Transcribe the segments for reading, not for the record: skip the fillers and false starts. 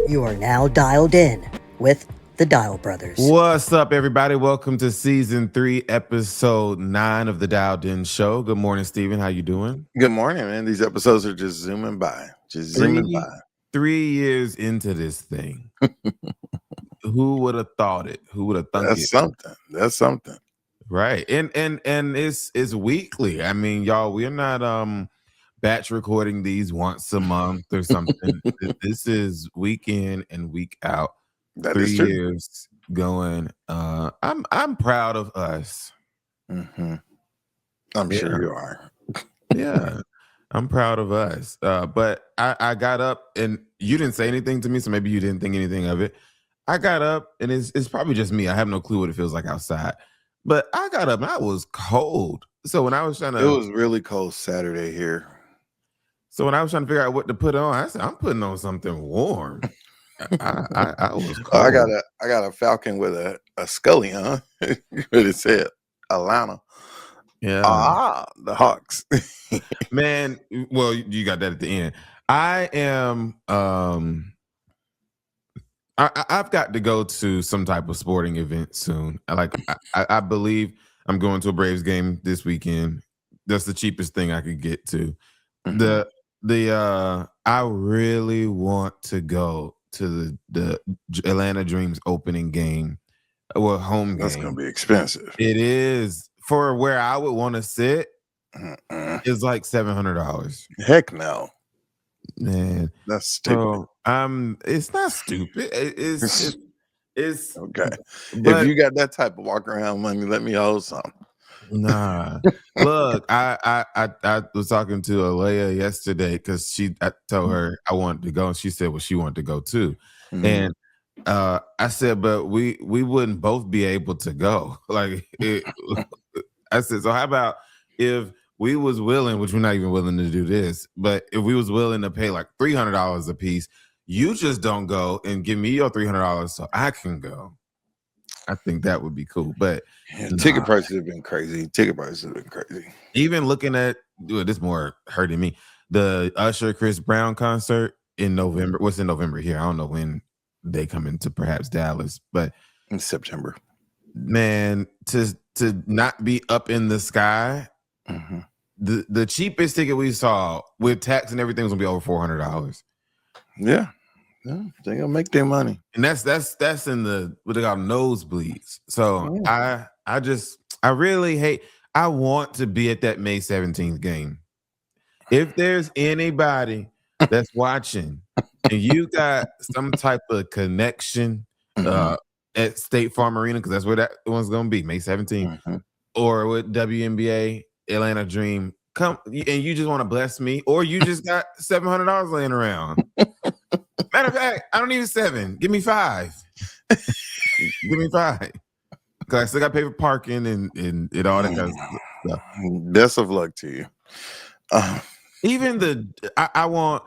You are now dialed in with the Dial Brothers. What's up, everybody? Welcome to season 3, episode 9 of the Dialed In Show. Good morning, Steven. How you doing? Good morning, man. These episodes are just zooming by. Three years into this thing. Who would have thought it? Who would have thunk That's it? something. That's something. Right. And it's weekly. I mean, y'all, we're not batch recording these once a month or something. This is week in and week out. That 3 is true. years going. I'm proud of us. Mm-hmm. I'm sure you are. Yeah, I'm proud of us. But I got up and you didn't say anything to me, so maybe you didn't think anything of it. I got up and it's probably just me. I have no clue what it feels like outside. But I got up and I was cold. So when I was trying to, It was really cold Saturday here. So when I was trying to figure out what to put on, I said, I'm putting on something warm. I was cold. I got a Falcon with a Scully on. But it said Atlanta. Yeah. The Hawks. Man, well, you got that at the end. I am I've got to go to some type of sporting event soon. I believe I'm going to a Braves game this weekend. That's the cheapest thing I could get to. Mm-hmm. I really want to go to the Atlanta Dreams opening game. Well, home game. That's gonna be expensive. It is. For where I would want to sit, it's like $700. Heck no. Man, that's stupid. So, it's not stupid. It's okay. If you got that type of walk around money, let me hold some. Nah. Look, I was talking to Alea yesterday because I told her I wanted to go, and she said, well, she wanted to go too. Mm-hmm. And I said, but we wouldn't both be able to go. I said, so how about if we was willing, which we're not even willing to do this, but if we was willing to pay like $300 a piece, you just don't go and give me your $300 so I can go. I think that would be cool. But ticket prices have been crazy. Even looking at this more hurting me. The Usher Chris Brown concert in November. What's in November here? I don't know when they come into perhaps Dallas, but in September. Man, to not be up in the sky. Mm-hmm. The cheapest ticket we saw with tax and everything was gonna be over $400. Yeah, they gonna make their money, and that's in the what they call nosebleeds. So I really hate. I want to be at that May 17th game. If there's anybody that's watching and you got some type of connection at State Farm Arena, because that's where that one's gonna be, May 17th, or with WNBA Atlanta Dream, come and you just want to bless me, or you just got $700 laying around. Matter of fact, I don't need $7. Give me $5. Give me $5. Because I still got to pay for parking and all that kind of stuff. Best of luck to you. Even I want.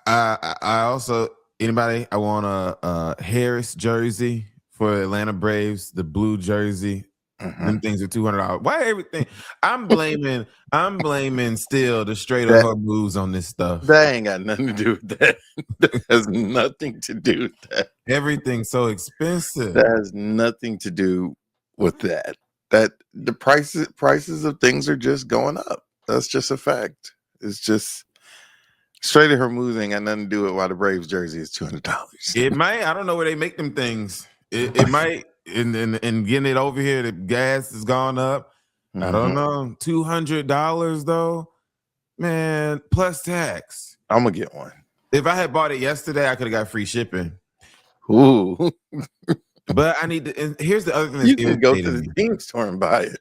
I also anybody. I want a Harris jersey for Atlanta Braves, the blue jersey. Them things are $200. Why everything? I'm blaming still the Strait of Hormuz on this stuff. That ain't got nothing to do with that. That has nothing to do with that. Everything's so expensive. That has nothing to do with that. That the prices of things are just going up. That's just a fact. It's just Strait of Hormuz ain't got nothing to do with why the Braves jersey is $200. It might. I don't know where they make them things. It might. And getting it over here, the gas has gone up. I don't know. $200 though, man, plus tax. I'm gonna get one. If I had bought it yesterday, I could have got free shipping. Ooh. But I need to. And here's the other thing. You can go to the team store and buy it.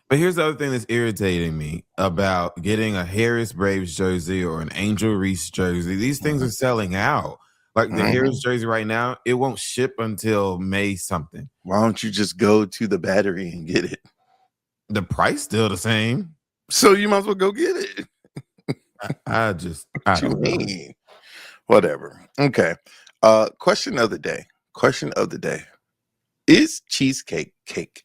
But here's the other thing that's irritating me about getting a Harris Braves jersey or an Angel Reese jersey. These things are selling out. Like the Harris jersey right now, it won't ship until May something. Why don't you just go to the Battery and get it? The price still the same. So you might as well go get it. I don't mean. Whatever. Okay. Question of the day. Is cheesecake cake?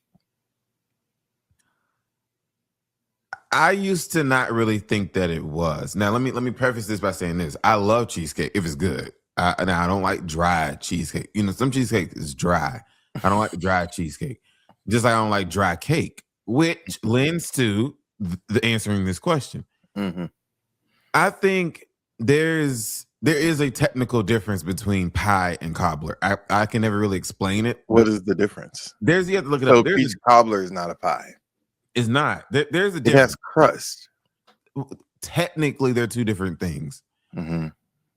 I used to not really think that it was. Now let me preface this by saying this. I love cheesecake if it's good. Now I don't like dry cheesecake. You know, some cheesecake is dry. I don't like dry cheesecake. Just like I don't like dry cake, which lends to the answering this question. Mm-hmm. I think there is a technical difference between pie and cobbler. I can never really explain it. What is the difference? You have to look it So up. peach cobbler is not a pie. It's not. There's a It difference. has crust. Technically, they're two different things. Mm-hmm.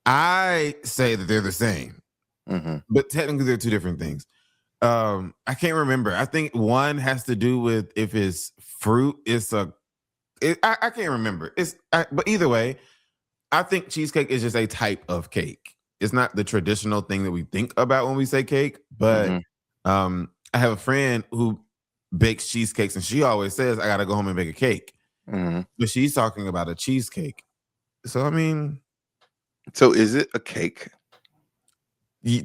I say that they're the same, Mm-hmm. but technically they're two different things. I can't remember. I think one has to do with if it's fruit. I can't remember. But either way, I think cheesecake is just a type of cake. It's not the traditional thing that we think about when we say cake. But I have a friend who bakes cheesecakes, and she always says, "I gotta go home and bake a cake." Mm-hmm. But she's talking about a cheesecake. So I mean, so is it a cake?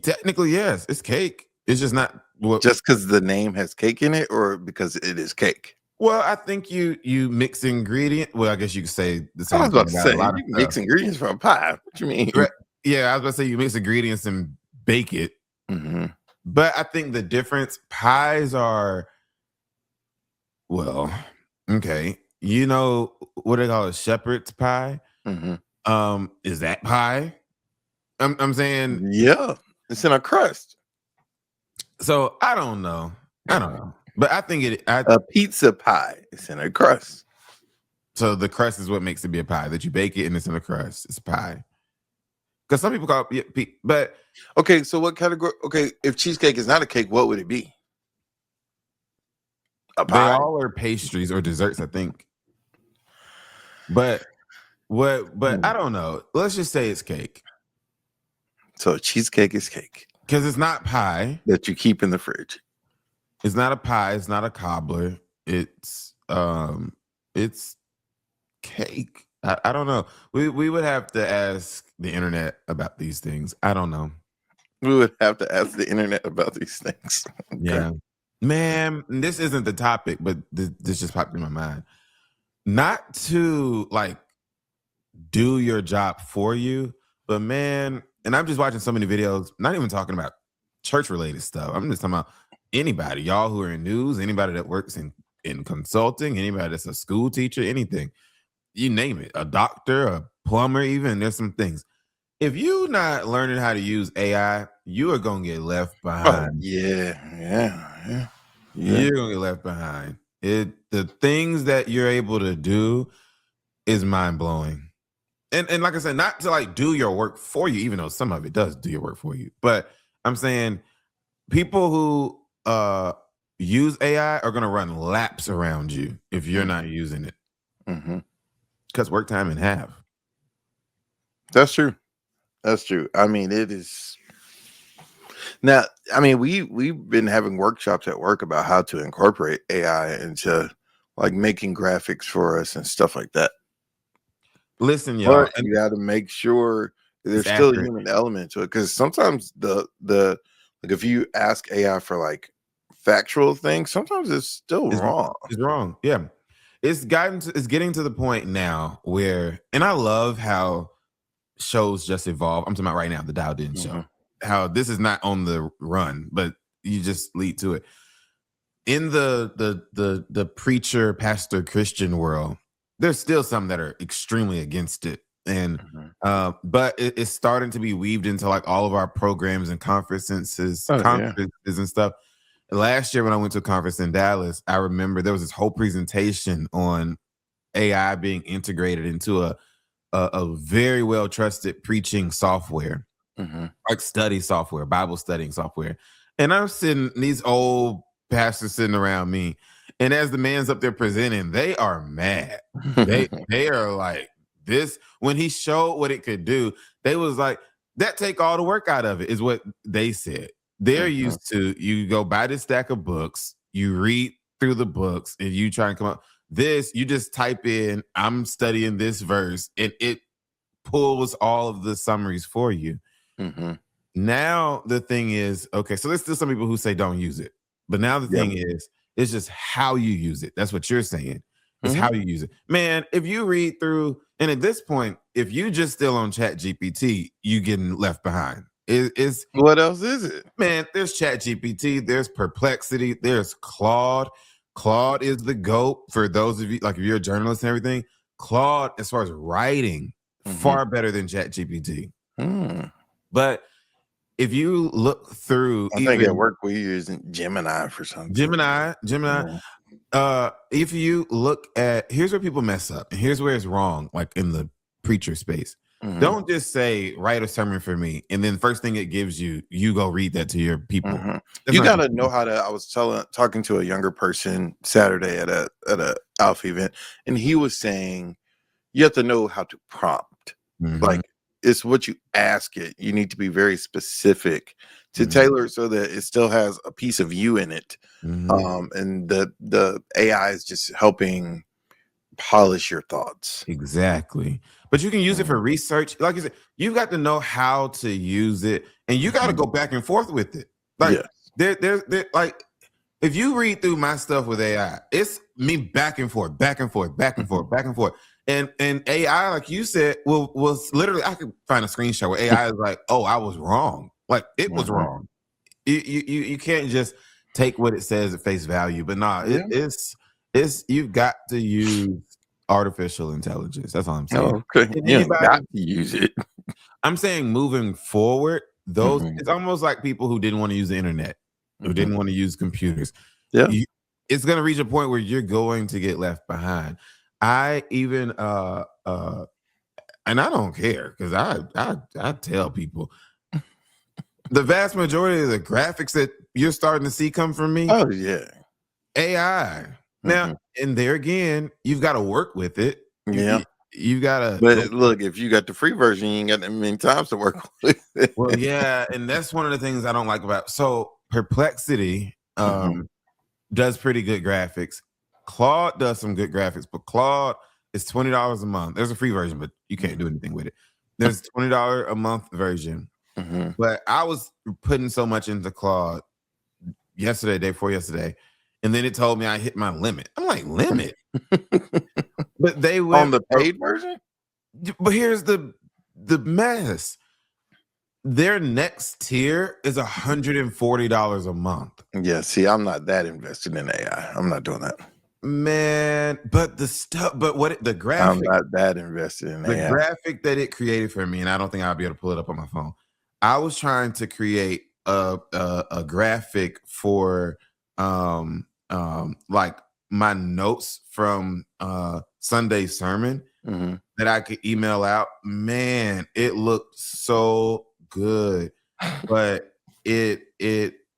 Technically, yes, it's cake. It's just not just because the name has cake in it, or because it is cake. Well, I think you mix ingredient. Well, I guess you could say the same. I was about to say a lot you can mix ingredients from a pie. What you mean? Right. Yeah, I was about to say you mix ingredients and bake it. Mm-hmm. But I think the difference, pies are, well, okay. You know what they call a shepherd's pie? Mm-hmm. Is that pie? I'm saying, yeah, it's in a crust. So I don't know, but I think a pizza pie is in a crust. So the crust is what makes it be a pie. That you bake it and it's in a crust. It's pie. Because some people call it, but okay. So what category? Okay, if cheesecake is not a cake, what would it be? A pie. They all are pastries or desserts, I think. But I don't know. Let's just say it's cake. So cheesecake is cake because it's not pie that you keep in the fridge. It's not a pie. It's not a cobbler. It's cake. I don't know. We would have to ask the internet about these things. I don't know. We would have to ask the internet about these things. Okay. Yeah, man. This isn't the topic, but this just popped in my mind. Not to like do your job for you, but man, and I'm just watching so many videos. Not even talking about church related stuff. I'm just talking about anybody, y'all who are in news, anybody that works in consulting, anybody that's a school teacher, anything. You name it, a doctor, a plumber, even. There's some things. If you're not learning how to use AI, you are going to get left behind. Oh, yeah. You're going to get left behind. The things that you're able to do is mind-blowing. And like I said, not to like do your work for you, even though some of it does do your work for you. But I'm saying people who use AI are going to run laps around you if you're not using it. Mm-hmm. Cuts work time in half. That's true. I mean, it is. Now, I mean, we've been having workshops at work about how to incorporate AI into like making graphics for us and stuff like that. Listen, y'all, you got to make sure there's still a human element to it, because sometimes the like if you ask AI for like factual things, sometimes it's still wrong. It's wrong. Yeah. It's getting to the point now where, and I love how shows just evolve. I'm talking about right now, the Dialed In show. How this is not on the run, but you just lead to it. In the preacher, pastor, Christian world, there's still some that are extremely against it. And but it's starting to be weaved into like all of our programs and conferences and stuff. Last year when I went to a conference in Dallas, I remember there was this whole presentation on AI being integrated into a very well trusted preaching software, like study software, Bible studying software. And I'm sitting, these old pastors sitting around me, and as the man's up there presenting, they are mad. They are like, this, when he showed what it could do, they was like, that take all the work out of it, is what they said. They're used to, you go buy this stack of books, you read through the books, and you try and come up. This, you just type in, I'm studying this verse, and it pulls all of the summaries for you. Now, the thing is, okay, so there's still some people who say don't use it. But now the thing is, it's just how you use it. That's what you're saying. It's how you use it. Man, if you read through, and at this point, if you just still on Chat GPT, you getting left behind. It's What else is it? man, there's Chat GPT, there's Perplexity, there's Claude. Claude is the GOAT for those of you, like if you're a journalist and everything. Claude, as far as writing, far better than Chat GPT. But if you look through, I think at work we're using Gemini for something. Gemini. If you look at, here's where people mess up, and here's where it's wrong, like in the preacher space. Don't just say write a sermon for me, and then first thing it gives you, you go read that to your people. You got to know how to. I was talking to a younger person Saturday at a alpha event, and he was saying you have to know how to prompt. Like it's what you ask it. You need to be very specific to tailor it so that it still has a piece of you in it. And the AI is just helping polish your thoughts. Exactly. But you can use it for research. Like you said, you've got to know how to use it, and you got to go back and forth with it. Like there, like if you read through my stuff with AI, it's me back and forth, back and forth, back and forth, back and forth. And AI, like you said, will literally, I could find a screenshot where AI is like, oh, I was wrong. Like it was wrong. You can't just take what it says at face value. But it's you've got to use artificial intelligence. That's all I'm saying. Okay. You got to use it. I'm saying moving forward, those it's almost like people who didn't want to use the internet, who didn't want to use computers. Yeah. It's going to reach a point where you're going to get left behind. I even and I don't care because I tell people the vast majority of the graphics that you're starting to see come from me. Oh yeah. AI. Now, and there again, you've got to work with it. Yeah. You gotta. But look, if you got the free version, you ain't got that many times to work with it. Well, yeah, and that's one of the things I don't like about. So Perplexity does pretty good graphics. Claude does some good graphics, but Claude is $20 a month. There's a free version, but you can't do anything with it. There's $20 a month version. But I was putting so much into Claude yesterday, day before yesterday, and then it told me I hit my limit. I'm like, limit? But they went on the paid version. But here's the mess. Their next tier is $140 a month. Yeah, see, I'm not that invested in AI. I'm not doing that. Man, but the graphic, I'm not that invested in the AI. graphic that it created for me, and I don't think I'll be able to pull it up on my phone. I was trying to create a graphic for like my notes from Sunday's sermon that I could email out. Man, it looked so good, but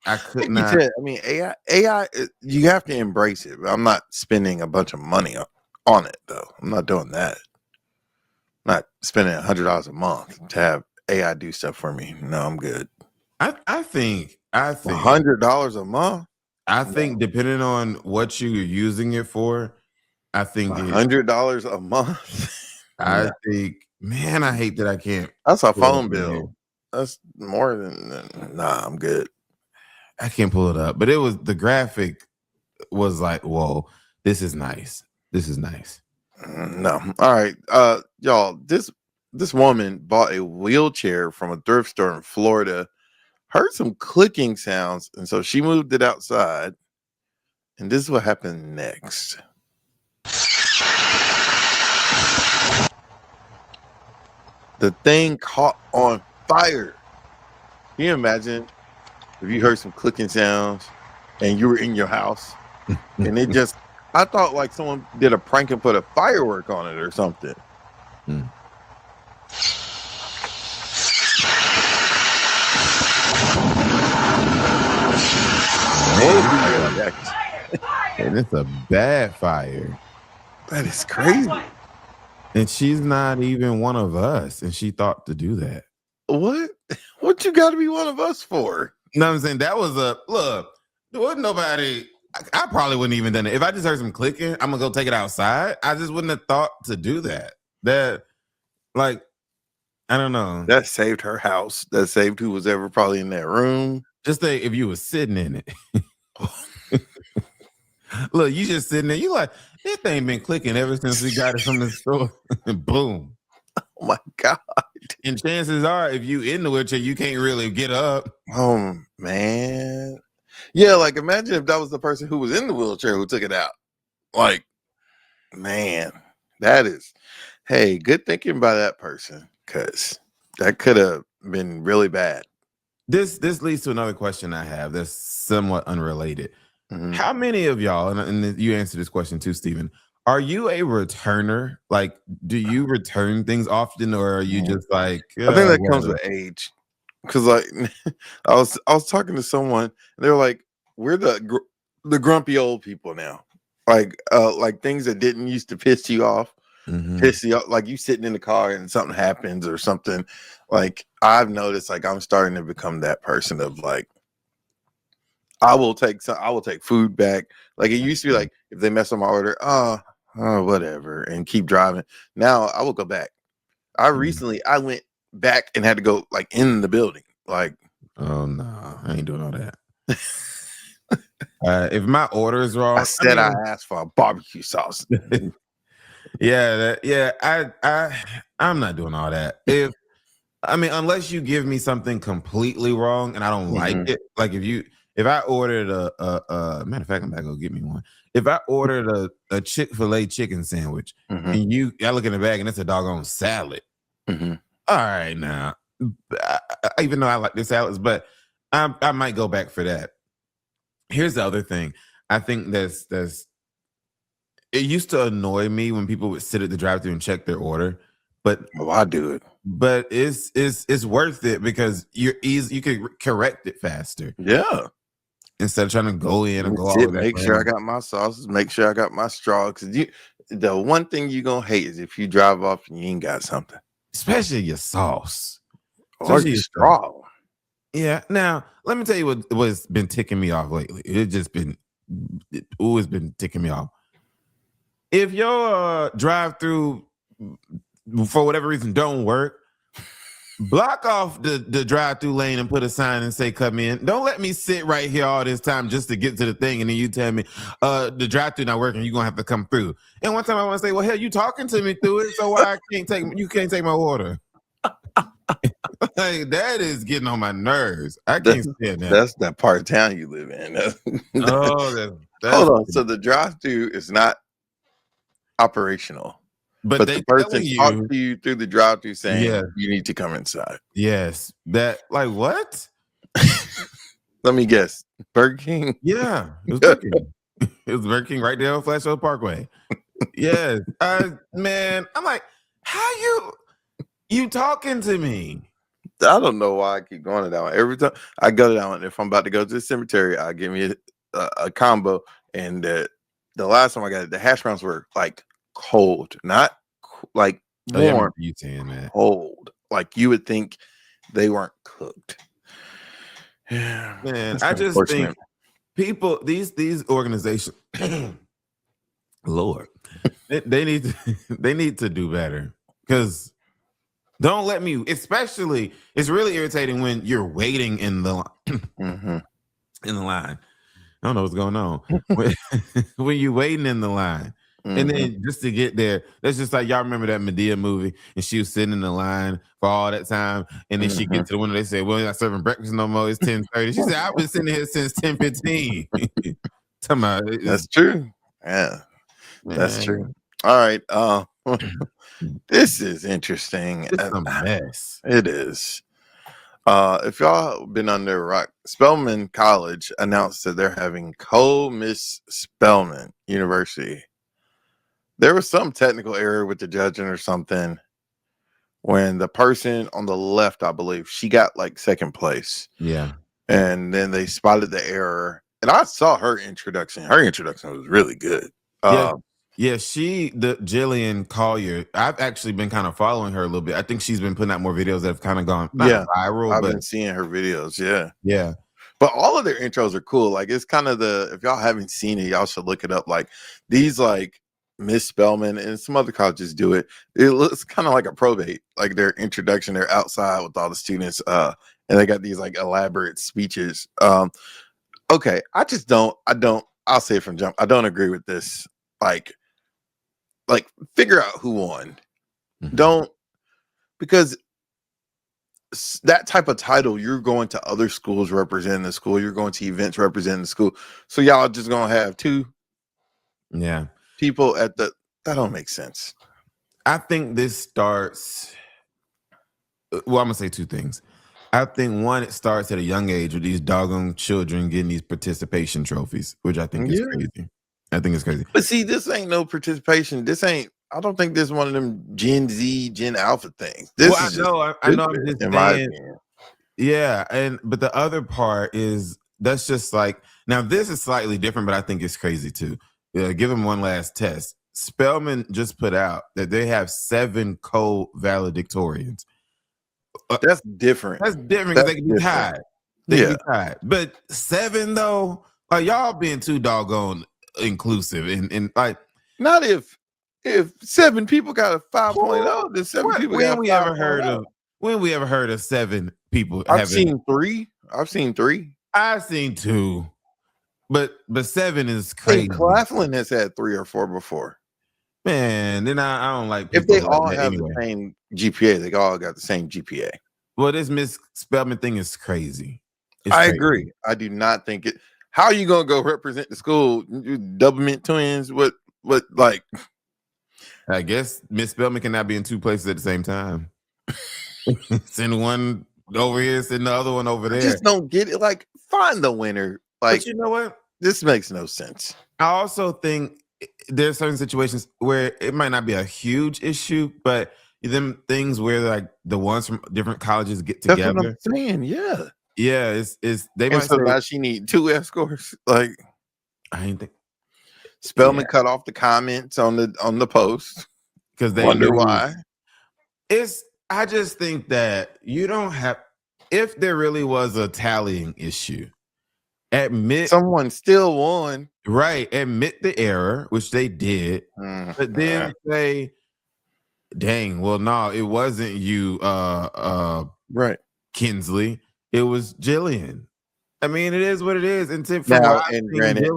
I could not. I mean, AI, you have to embrace it. I'm not spending a bunch of money on it, though. I'm not doing that. I'm not spending $100 a month to have AI do stuff for me. No, I'm good. I think $100 a month. I think depending on what you're using it for, I think $100 a month. I think, man, I hate that I can't. That's a phone bill. That's more than. Nah, I'm good. I can't pull it up, but the graphic was like, whoa, this is nice. This is nice. No. All right. Y'all, this woman bought a wheelchair from a thrift store in Florida, heard some clicking sounds, and so she moved it outside. And this is what happened next. The thing caught on fire. Can you imagine if you heard some clicking sounds and you were in your house and it just, I thought like someone did a prank and put a firework on it or something. And it's a bad fire. That is crazy. And she's not even one of us, and she thought to do that. What you got to be one of us for? You know what I'm saying? That was look. There wasn't nobody. I probably wouldn't even done it. If I just heard some clicking, I'm gonna go take it outside. I just wouldn't have thought to do that. That, like, I don't know. That saved her house. That saved who was ever probably in that room. Just think if you were sitting in it. Look, you just sitting there. You like this thing been clicking ever since we got it from the store. Boom. Oh my God. And chances are, if you in the wheelchair, you can't really get up. Oh man. Yeah, like imagine if that was the person who was in the wheelchair who took it out. Like, man, that is, hey, good thinking by that person, because that could have been really bad. This leads to another question I have that's somewhat unrelated. Mhm. How many of y'all, and you answered this question too, Stephen, are you a returner? Like, do you return things often, or are you just like, I think that comes whatever? with age. Because like I was talking to someone, and they were like, "We're the grumpy old people now." Like things that didn't used to piss you off, Mhm. piss you off. Like you sitting in the car and something happens or something. Like I've noticed, like I'm starting to become that person of like I will take food back. Like it used to be like if they mess up my order, whatever, and keep driving. Now I will go back. I recently I went back and had to go like in the building. Like Oh no, I ain't doing all that. If my order is I wrong, said, I asked for a barbecue sauce. I'm not doing all that. Unless you give me something completely wrong and I don't like Mhm. it. Like if I ordered a matter of fact, I'm about to go get me one. If I ordered a Chick-fil-A chicken sandwich Mhm. and I look in the bag and it's a doggone salad. Mhm. All right, now, even though I like the salads, but I might go back for that. Here's the other thing. I think that's it used to annoy me when people would sit at the drive-thru and check their order, but Oh, I do it. it's worth it because you can correct it faster Yeah. instead of trying to go in and Let me go all sit, over that make sure I brand, got my sauces, make sure I got my straw. Cause the one thing you gonna hate is if you drive off and you ain't got something. especially your sauce. Or Especially your your sauce. straw. Yeah. Now, let me tell you what's been ticking me off lately. It's been ticking me off. If your drive-through for whatever reason don't work, block off the drive-through lane and put a sign and say come in. Don't let me sit right here all this time just to get to the thing and then you tell me the drive-through not working, you're gonna have to come through. And one time I want to say, well, hell, you talking to me through it, so why you can't take my order? Like, that is getting on my nerves. I can't stand that. That's that part of town you live in. Oh, Hold that's on. So the drive-through is not operational, but but they the person telling talked you, to you through the drive-through yeah, saying you need to come inside. yes, that like what? Let me guess. Burger King. Yeah, it was Burger King. It was Burger King right there on Flash Hill Parkway. Yes. Man, I'm like, how you talking to me? I don't know why I keep going to that one. Every time I go to that one, if I'm about to go to the cemetery, I give me a combo. And the last time I got it, the hash browns were like cold, not like Oh, yeah, I warm, remember you saying that. cold. Like you would think they weren't cooked. Yeah, Man, that's I just think unfortunate. people, these organizations, Lord, they need to they need to do better. Because don't let me, especially it's really irritating when you're waiting in the Hmm. in the line. I don't know what's going on. When you waiting in the line. And Hmm. then just to get there, that's just like y'all remember that Medea movie, and she was sitting in the line for all that time, and then she Hmm. get to the window. They say, "Well, you're not serving breakfast no more. It's 10:30." She said, "I've been sitting here since 10:15." Talking about That's true. Yeah, that's true. man, All right. This is interesting. it's a mess. It is. If y'all been under a rock, Spelman College announced that they're having Miss Spelman University. There was some technical error with the judging or something when the person on the left, I believe, she got like second place. Yeah, And then they spotted the error. And I saw her introduction. Her introduction was really good. yeah, Uh, yeah. The Jillian Collier. I've actually been kind of following her a little bit. I think she's been putting out more videos that have kind of gone not yeah, viral, I've but been seeing her videos. Yeah. yeah, But all of their intros are cool. Like it's kind of if y'all haven't seen it, y'all should look it up. Like these like Miss Spellman and some other colleges do it. It looks kind of like a probate, like their introduction. They're outside with all the students, and they got these like elaborate speeches. Okay, I I'll say it from jump. I don't agree with this. Like figure out who won. Mhm. Don't, because that type of title, you're going to other schools representing the school. You're going to events representing the school. So y'all just gonna have two Yeah. people at the. That don't make sense. I think this starts. Well, I'm gonna say two things. I think one, it starts at a young age with these doggone children getting these participation trophies, which I think is Yeah. crazy. I think it's crazy. But see, this ain't no participation. This ain't. I don't think this is one of them Gen Z, Gen Alpha things. This Well, is I know. I know. I'm stupid, just in my saying. opinion. Yeah, but the other part is that's just like, now this is slightly different, but I think it's crazy too. Give them one last test. Spelman just put out that they have 7 co-valedictorians. That's different. That's different because they can be different. tied. They can Yeah. be tied. But 7 though, like y'all being too doggone inclusive and like, Not if 7 people got a 5.0, then 7 people got a 5.0. when we ever heard of 7 people I've having? seen 3. I've seen 3. I've seen 2, but 7 is Hey, crazy. Claflin has had 3 or 4 before. Man, then I don't like If people they like all that have anyway. the same GPA, they all got the same GPA. Well, this Miss Spelman thing is crazy. It's I crazy. agree. I do not think it. How are you gonna go represent the school? Doublemint twins? What? Like? I guess Miss Spelman cannot be in 2 places at the same time. Send one over here, send the other one over there. I just don't get it. Like, find the winner. Like, but you know what? this makes no sense. I also think there's certain situations where it might not be a huge issue, but them things where like the ones from different colleges get That's together. what I'm saying. Yeah. Yeah, it's they And might so say, now she need 2 escorts. Like, I ain't think Spelman cut off the comments on the post. because they Wonder knew. why. I just think that you don't have, if there really was a tallying issue, admit Someone still won. right, admit the error, which they did, but then say, dang, well, no, it wasn't you, right, Kinsley, it was Jillian. I mean, it is what it is. And now, and granted,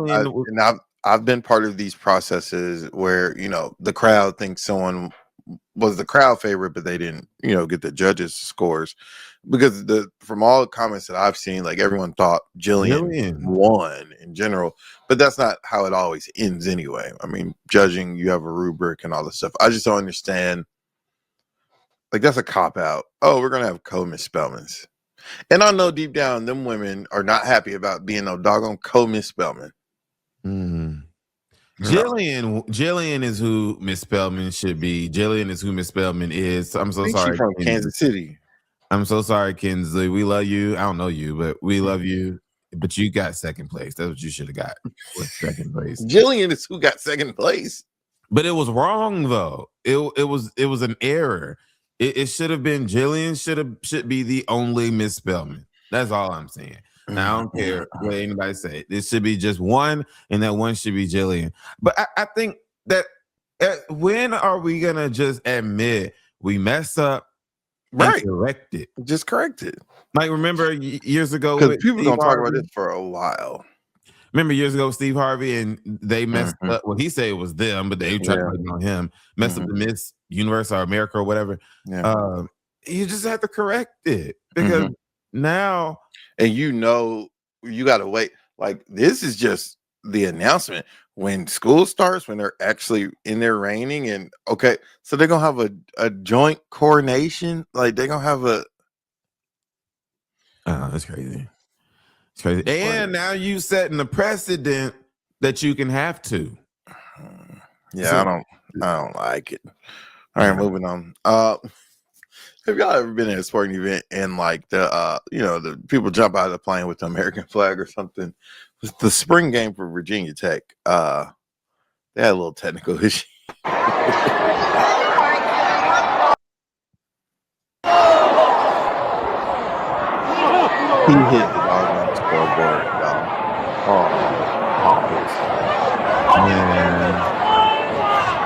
I've been part of these processes where, you know, the crowd thinks someone was the crowd favorite, but they didn't, you know, get the judges' scores, because from all the comments that I've seen, like, everyone thought Jillian won in general, but that's not how it always ends anyway. I mean, judging, you have a rubric and all this stuff. I just don't understand. Like, that's a cop out. Oh, we're gonna have co-Miss Spelmans, and I know deep down them women are not happy about being no doggone co-Miss Spelman. Jillian is who Miss Spelman should be. Jillian is who Miss Spelman is. I'm so sorry. She's from Kansas City. I'm so sorry, Kinsley. We love you. I don't know you, but we love you. But you got second place. That's what you should have got. Was second place. Jillian is who got second place. But it was wrong though. It was an error. It should have been Jillian should be the only Miss Spelman. That's all I'm saying. Now, I don't care what anybody say. It should be just one, and that one should be Jillian. But I think that when are we gonna just admit we mess up, right? Correct it. Just correct it. Like, remember years ago, because people don't talk about this for a while. Remember years ago, Steve Harvey, and they messed up. Well, he said it was them, but they tried to blame on him. Messed up the Miss Universe or America or whatever. Yeah. You just have to correct it, because now, and you know, you got to wait. Like, this is just the announcement. When school starts, when they're actually in there reigning, and okay, so they're gonna have a joint coronation. Like, they're gonna have a. Oh, that's crazy. It's crazy. And now you setting the precedent that you can have to. Yeah, so, I don't like it. All right, moving on. Have y'all ever been at a sporting event and like the people jump out of the plane with the American flag or something? The spring game for Virginia Tech, they had a little technical issue. He hit the dog on the scoreboard, y'all. Man.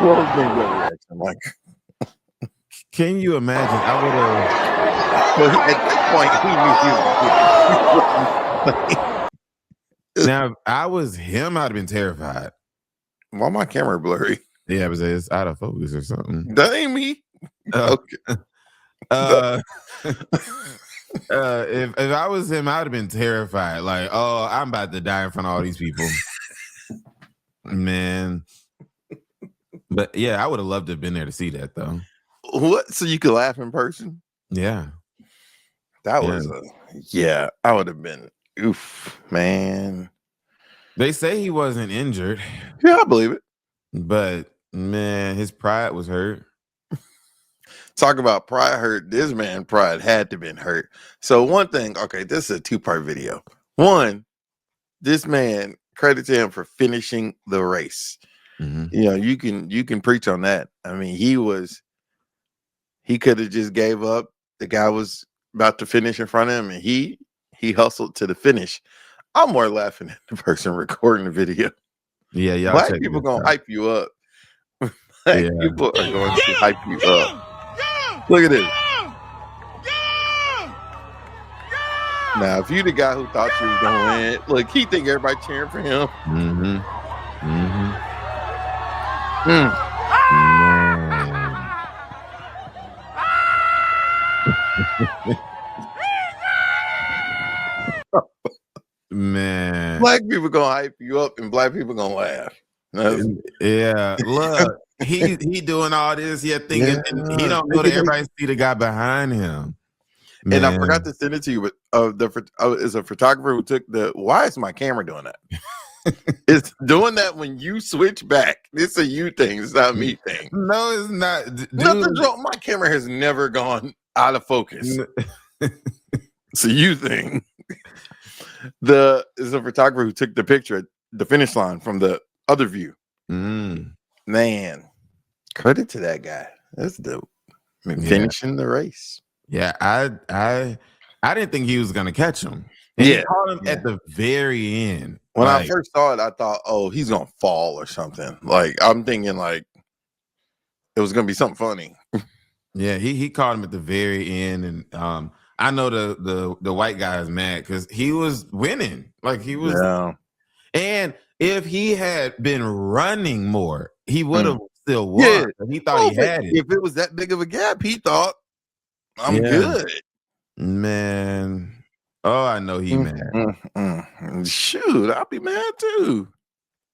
What was your reaction like? Can you imagine? I would have. Well, at that point, he knew he was. Now, if I was him, I'd have been terrified. Why my camera blurry? Yeah, but it's out of focus or something. That ain't me. Uh, Okay. if I was him, I'd have been terrified. Like, oh, I'm about to die in front of all these people, man. But yeah, I would have loved to have been there to see that, though. What? So you could laugh in person? Yeah, That Yeah. was I would have been oof, man. they say he wasn't injured, Yeah, I believe it. but man, his pride was hurt. Talk about pride hurt. This man pride had to been hurt. So one thing, okay, this is a 2-part video. One, this man, credit to him for finishing the race. Mhm. You know, you can preach on that. I mean, he could have just gave up. The guy was about to finish in front of him, and he hustled to the finish. I'm more laughing at the person recording the video. Yeah, y'all. Black check people this gonna out. hype you up. Black Yeah. people are going to hype you up. Look at this. Now, if you the guy who thought you was gonna win, look, he think everybody cheering for him. Mm-hmm. Mm-hmm. Mm. Man. Black people gonna hype you up, and black people gonna laugh. That's- Yeah, look, he doing all this, thinking and he don't know that everybody see the guy behind him. And I Man. forgot to send it to you, but is a photographer who took the. Why is my camera doing that? It's doing that when you switch back. It's a you thing. It's not a me thing. No, it's not. Dude, Nothing's wrong. My camera has never gone out of focus. It's a you thing. Is a photographer who took the picture at the finish line from the other view. Man, credit to that guy. That's dope. I mean, finishing the race. Yeah, I didn't think he was gonna catch him. And he caught him at the very end. When I first saw it, I thought, oh, he's gonna fall or something. Like I'm thinking like it was gonna be something funny. Yeah, he caught him at the very end, and I know the white guy is mad because he was winning. Like he was, and if he had been running more, he would have still won. Yeah. He thought he had it. If it was that big of a gap, he thought I'm good. Man. Oh, I know he mad. Shoot, I'll be mad too.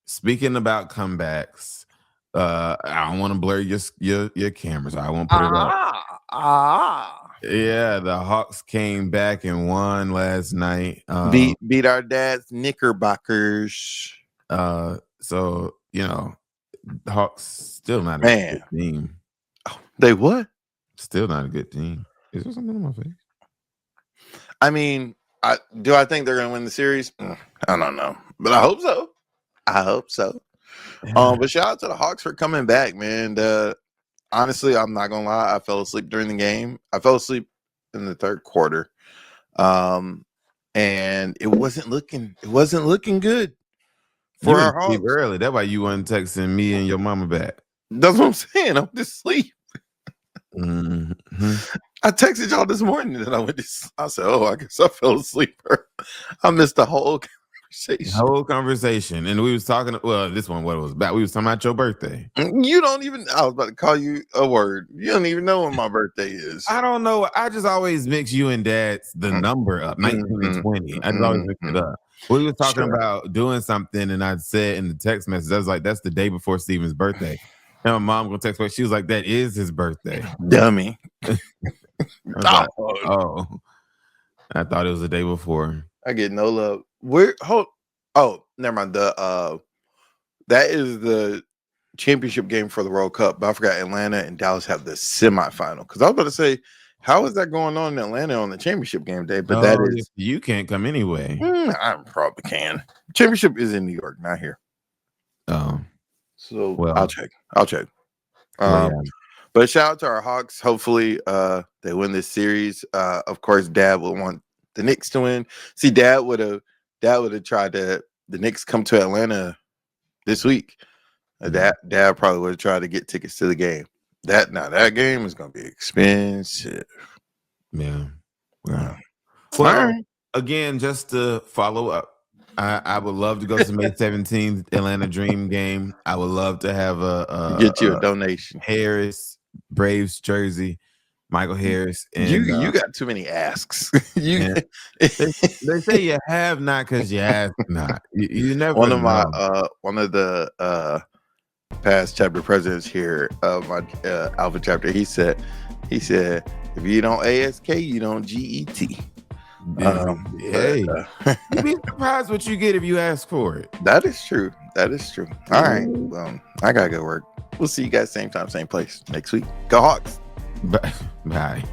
Speaking about comebacks, I don't want to blur your cameras. I won't put it up. Yeah, the Hawks came back and won last night. Beat our dad's Knickerbockers. So you know, the Hawks still not a good team. They what? Still not a good team. Is there something on my face? I mean, I think they're gonna win the series? I don't know, but I hope so. But shout out to the Hawks for coming back, man. Honestly, I'm not gonna lie, I fell asleep during the game. I fell asleep in the third quarter. And it wasn't looking good for our Hawks. Early. That's why you weren't texting me and your mama back. That's what I'm saying. I'm just asleep. Mm-hmm. I texted y'all this morning and I went to I said, oh, I guess I fell asleep. I missed the whole conversation. And we was talking, this one, what it was about. We was talking about your birthday. You don't even, I was about to call you a word. You don't even know when my birthday is. I don't know. I just always mix you and Dad's the number up, 19 and 20. I just always mix it up. We were talking about doing something, and I said in the text message, I was like, that's the day before Steven's birthday. And my mom gonna text me. She was like, that is his birthday. Dummy. Like, oh, I thought it was the day before. I get no love. Never mind. That is the championship game for the World Cup. But I forgot Atlanta and Dallas have the semifinal. Because I was about to say, how is that going on in Atlanta on the championship game day? But that is you can't come anyway. I probably can. Championship is in New York, not here. Oh, so I'll check. But shout out to our Hawks. Hopefully, they win this series. Of course, Dad will want the Knicks to win. See, Dad would have tried the Knicks come to Atlanta this week. Dad probably would have tried to get tickets to the game. That game is gonna be expensive. Yeah. Wow. Well, again, just to follow up, I would love to go to the May 17th Atlanta Dream game. I would love to have Get you a donation. Harris Braves jersey, Michael Harris. And You got too many asks. they say you have not because you ask not. You never one of my know. one of the past chapter presidents here of my Alpha chapter, he said if you don't ASK, you don't GET. Hey, you'd be surprised what you get if you ask for it. That is true. All right. I gotta go work. We'll see you guys same time, same place next week. Go Hawks. Bye.